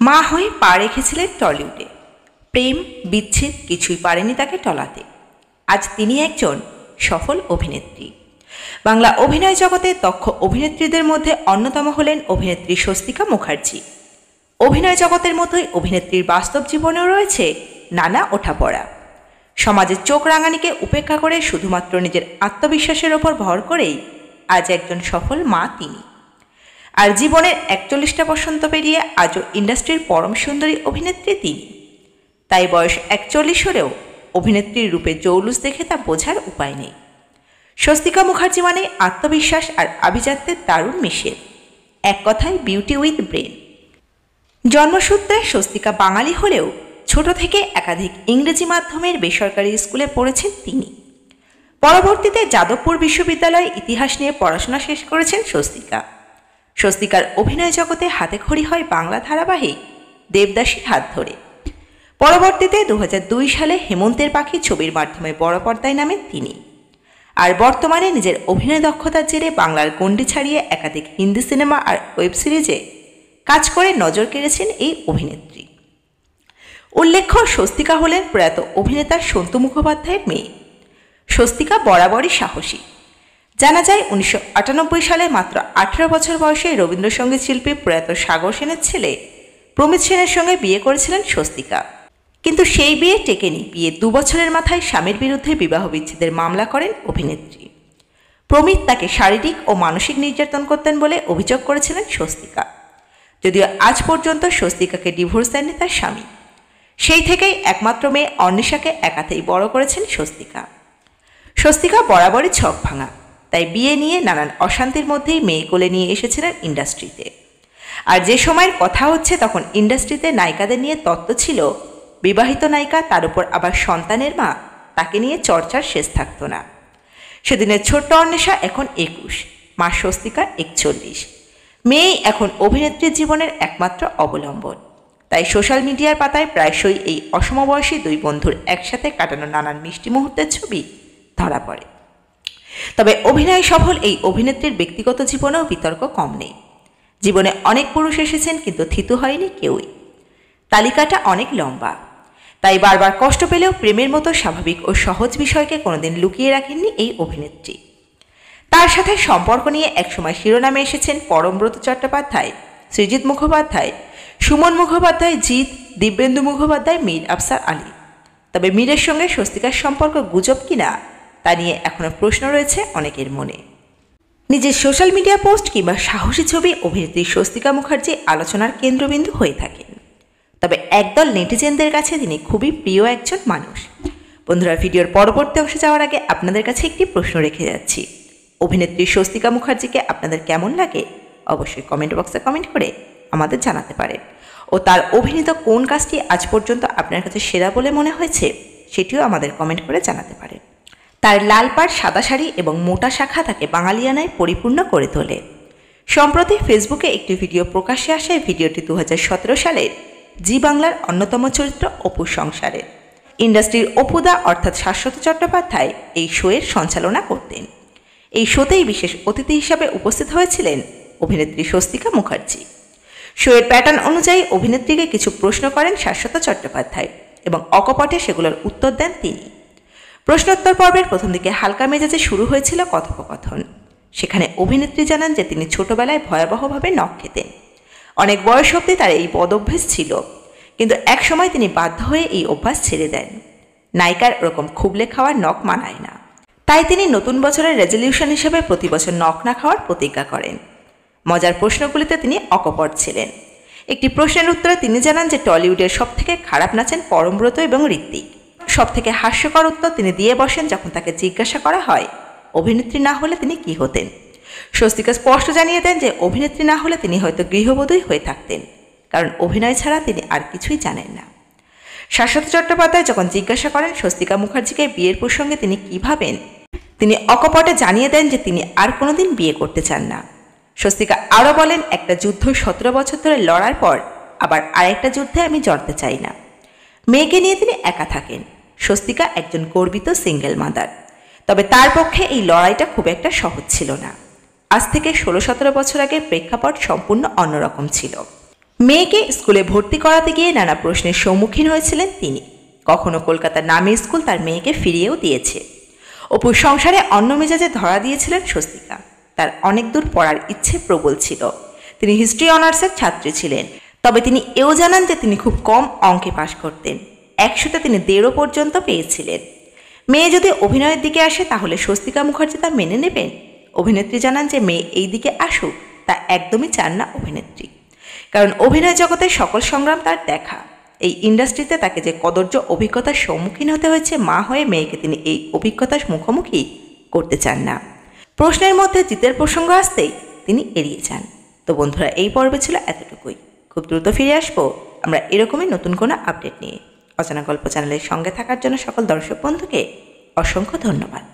মা হয়ে পা রেখেছিলেন টলিউডে। প্রেম বিচ্ছেদ কিছুই পারেনি তাকে টলাতে। আজ তিনি একজন সফল অভিনেত্রী। বাংলা অভিনয় জগতে দক্ষ অভিনেত্রীদের মধ্যে অন্যতম হলেন অভিনেত্রী স্বস্তিকা মুখার্জি। অভিনয় জগতের মতোই অভিনেত্রীর বাস্তব জীবনেও রয়েছে নানা ওঠাপড়া। সমাজের চোখ রাঙানিকে উপেক্ষা করে শুধুমাত্র নিজের আত্মবিশ্বাসের ওপর ভর করেই আজ একজন সফল মা তিনি। আর জীবনের ৪১টা বসন্ত পেরিয়ে আজও ইন্ডাস্ট্রির পরম সুন্দরী অভিনেত্রী তিনি। তাই বয়স ৪১ হলেও অভিনেত্রীর রূপে জৌলুস দেখে তা বোঝার উপায় নেই। স্বস্তিকা মুখার্জি মানে আত্মবিশ্বাস আর আভিজাত্যের দারুণ মিশেল। এক কথায় বিউটি উইথ ব্রেন। জন্মসূত্রে স্বস্তিকা বাঙালি হলেও ছোট থেকে একাধিক ইংরেজি মাধ্যমের বেসরকারি স্কুলে পড়েছেন তিনি। পরবর্তীতে যাদবপুর বিশ্ববিদ্যালয়ে ইতিহাস নিয়ে পড়াশোনা শেষ করেছেন স্বস্তিকা। স্বস্তিকার অভিনয় জগতে হাতেখড়ি হয় বাংলা ধারাবাহিক দেবদাসীর হাত ধরে। পরবর্তীতে ২০০২ সালে হেমন্তের পাখি ছবির মাধ্যমে বড় পর্দায় নামেন তিনি। আর বর্তমানে নিজের অভিনয় দক্ষতার জেরে বাংলার গণ্ডি ছাড়িয়ে একাধিক হিন্দি সিনেমা আর ওয়েব সিরিজে কাজ করে নজর কেড়েছেন এই অভিনেত্রী। উল্লেখ্য, স্বস্তিকা হলেন প্রয়াত অভিনেতা সন্তু মুখোপাধ্যায়ের মেয়ে। স্বস্তিকা বরাবরই সাহসী। জানা যায় ১৯৯৮ সালে মাত্র ১৮ বছর বয়সে রবীন্দ্রসঙ্গীত শিল্পী প্রয়াত সাগর সেনের ছেলে প্রমিত সেনের সঙ্গে বিয়ে করেছিলেন স্বস্তিকা। কিন্তু সেই বিয়ে টেকেনি। বিয়ে ২ বছরের মাথায় স্বামীর বিরুদ্ধে বিবাহ বিচ্ছেদের মামলা করেন অভিনেত্রী। প্রমিত তাকে শারীরিক ও মানসিক নির্যাতন করতেন বলে অভিযোগ করেছিলেন স্বস্তিকা। যদিও আজ পর্যন্ত স্বস্তিকাকে ডিভোর্স দেননি তার স্বামী। সেই থেকেই একমাত্র মেয়ে অর্নিশাকে একাতেই বড় করেছেন স্বস্তিকা। স্বস্তিকা বরাবরই ছক ভাঙা, তাই বিয়ে নিয়ে নানান অশান্তির মধ্যেই মেয়ে কোলে নিয়ে এসেছিলেন ইন্ডাস্ট্রিতে। আর যে সময়ের কথা হচ্ছে তখন ইন্ডাস্ট্রিতে নায়িকাদের নিয়ে তত্ত্ব ছিল বিবাহিত নায়িকা, তার উপর আবার সন্তানের মা, তাকে নিয়ে চর্চার শেষ থাকত না। সেদিনের ছোট্ট অর্নিশা এখন ২১, মা স্বস্তিকা ৪১। মেয়েই এখন অভিনেত্রীর জীবনের একমাত্র অবলম্বন। তাই সোশ্যাল মিডিয়ার পাতায় প্রায়শই এই অসমবয়সী দুই বন্ধুর একসাথে কাটানো নানান মিষ্টি মুহূর্তের ছবি ধরা পড়ে। তবে অভিনয় সফল এই অভিনেত্রীর ব্যক্তিগত জীবনেও বিতর্ক কম নেই। জীবনে অনেক পুরুষ এসেছেন, কিন্তু থিতু হয়নি কেউই। তালিকাটা অনেক লম্বা। তাই বারবার কষ্ট পেলেও প্রেমের মতো স্বাভাবিক ও সহজ বিষয়কে কোনোদিন লুকিয়ে রাখেননি এই অভিনেত্রী। তার সাথে সম্পর্ক নিয়ে একসময় শিরোনামে এসেছেন পরমব্রত চট্টোপাধ্যায়, সৃজিত মুখোপাধ্যায়, সুমন মুখোপাধ্যায়, জিৎ, দিব্যেন্দু মুখোপাধ্যায়, মীর আফসার আলী। তবে মীরের সঙ্গে স্বস্তিকার সম্পর্ক গুজব কিনা তা নিয়ে এখনও প্রশ্ন রয়েছে অনেকের মনে। নিজের সোশ্যাল মিডিয়া পোস্ট কিংবা সাহসী ছবি অভিনেত্রী স্বস্তিকা মুখার্জি আলোচনার কেন্দ্রবিন্দু হয়ে থাকেন। তবে একদল নেটিজেনদের কাছে তিনি খুবই প্রিয় একজন মানুষ। বন্ধুরা, ভিডিওর পরবর্তী অংশে যাওয়ার আগে আপনাদের কাছে একটি প্রশ্ন রেখে যাচ্ছি। অভিনেত্রী স্বস্তিকা মুখার্জিকে আপনাদের কেমন লাগে অবশ্যই কমেন্ট বক্সে কমেন্ট করে আমাদের জানাতে পারেন। ও তার অভিনীত কোন কাজটি আজ পর্যন্ত আপনার কাছে সেরা বলে মনে হয়েছে সেটিও আমাদের কমেন্ট করে জানাতে পারেন। তার লাল পাড়, সাদা শাড়ি এবং মোটা শাখা তাকে বাঙালিয়ানায় পরিপূর্ণ করে তোলে। সম্প্রতি ফেসবুকে একটি ভিডিও প্রকাশ্যে আসে। ভিডিওটি ২০১৭ সালের জি বাংলার অন্যতম চরিত্র অপুর সংসারের। ইন্ডাস্ট্রির অপুদা অর্থাৎ শাশ্বত চট্টোপাধ্যায় এই শোয়ের সঞ্চালনা করতেন। এই শোতেই বিশেষ অতিথি হিসাবে উপস্থিত হয়েছিলেন অভিনেত্রী স্বস্তিকা মুখার্জি। শোয়ের প্যাটার্ন অনুযায়ী অভিনেত্রীকে কিছু প্রশ্ন করেন শাশ্বত চট্টোপাধ্যায় এবং অকপটে সেগুলোর উত্তর দেন তিনি। প্রশ্নোত্তর পর্বের প্রথম দিকে হালকা মেজাজে শুরু হয়েছিল কথোপকথন। সেখানে অভিনেত্রী জানান যে তিনি ছোটবেলায় ভয়াবহভাবে নখ খেতেন। অনেক বয়স অবধি তার এই বদঅভ্যাস ছিল, কিন্তু একসময় তিনি বাধ্য হয়ে এই অভ্যাস ছেড়ে দেন। নায়িকার ওরকম খুবলে খাওয়ার নখ মানায় না, তাই তিনি নতুন বছরের রেজলিউশন হিসেবে প্রতি বছর নখ না খাওয়ার প্রতিজ্ঞা করেন। মজার প্রশ্নগুলিতে তিনি অকপট ছিলেন। একটি প্রশ্নের উত্তরে তিনি জানান যে টলিউডের সবথেকে খারাপ নাচেন পরমব্রত এবং ঋত্বিক। সবথেকে হাস্যকর উত্তর তিনি দিয়ে বসেন যখন তাকে জিজ্ঞাসা করা হয় অভিনেত্রী না হলে তিনি কি হতেন। স্বস্তিকা স্পষ্ট জানিয়ে দেন যে অভিনেত্রী না হলে তিনি হয়তো গৃহবধূই হয়ে থাকতেন, কারণ অভিনয় ছাড়া তিনি আর কিছুই জানেন না। শাশ্বত চট্টোপাধ্যায় যখন জিজ্ঞাসা করেন স্বস্তিকা মুখার্জিকে বিয়ের প্রসঙ্গে তিনি কী ভাবেন, তিনি অকপটে জানিয়ে দেন যে তিনি আর কোনোদিন বিয়ে করতে চান না। স্বস্তিকা আরও বলেন, একটা যুদ্ধ ১৭ বছর ধরে লড়ার পর আবার আরেকটা যুদ্ধে আমি জড়তে চাই না। মেয়েকে নিয়ে তিনি একা থাকেন। স্বস্তিকা একজন গর্বিত সিঙ্গেল মাদার। তবে তার পক্ষে এই লড়াইটা খুব একটা সহজ ছিল না। আজ থেকে ১৬-১৭ বছর আগে প্রেক্ষাপট সম্পূর্ণ অন্যরকম ছিল। মেয়েকে স্কুলে ভর্তি করাতে গিয়ে নানা প্রশ্নের সম্মুখীন হয়েছিলেন তিনি। কখনো কলকাতার নামী স্কুল তার মেয়েকে ফিরিয়েও দিয়েছে। অপুর সংসারে অন্য মেজাজে ধরা দিয়েছিলেন স্বস্তিকা। তার অনেক দূর পড়ার ইচ্ছে প্রবল ছিল। তিনি হিস্ট্রি অনার্সের ছাত্রী ছিলেন। তবে তিনি এও জানান যে তিনি খুব কম অঙ্কে পাশ করতেন। 100তে তিনি 1.5 পর্যন্ত পেয়েছিলেন। মেয়ে যদি অভিনয়ের দিকে আসে তাহলে স্বস্তিকা মুখার্জি তা মেনে নেবেন? অভিনেত্রী জানান যে মেয়ে এই দিকে আসুক তা একদমই চান না অভিনেত্রী। কারণ অভিনয় জগতের সকল সংগ্রাম তার দেখা। এই ইন্ডাস্ট্রিতে তাকে যে কদর্য অভিজ্ঞতার সম্মুখীন হতে হয়েছে, মা হয়ে মেয়েকে তিনি এই অভিজ্ঞতার মুখোমুখি করতে চান না। প্রশ্নের মধ্যে জিতের প্রসঙ্গ আসতেই তিনি এড়িয়ে যান। তো বন্ধুরা, এই পর্বে ছিল এতটুকুই। খুব দ্রুত ফিরে আসবো আমরা এরকমই নতুন কোনো আপডেট নিয়ে। অজানা গল্প চ্যানেলের সঙ্গে থাকার জন্য সকল দর্শক বন্ধুকে অসংখ্য ধন্যবাদ।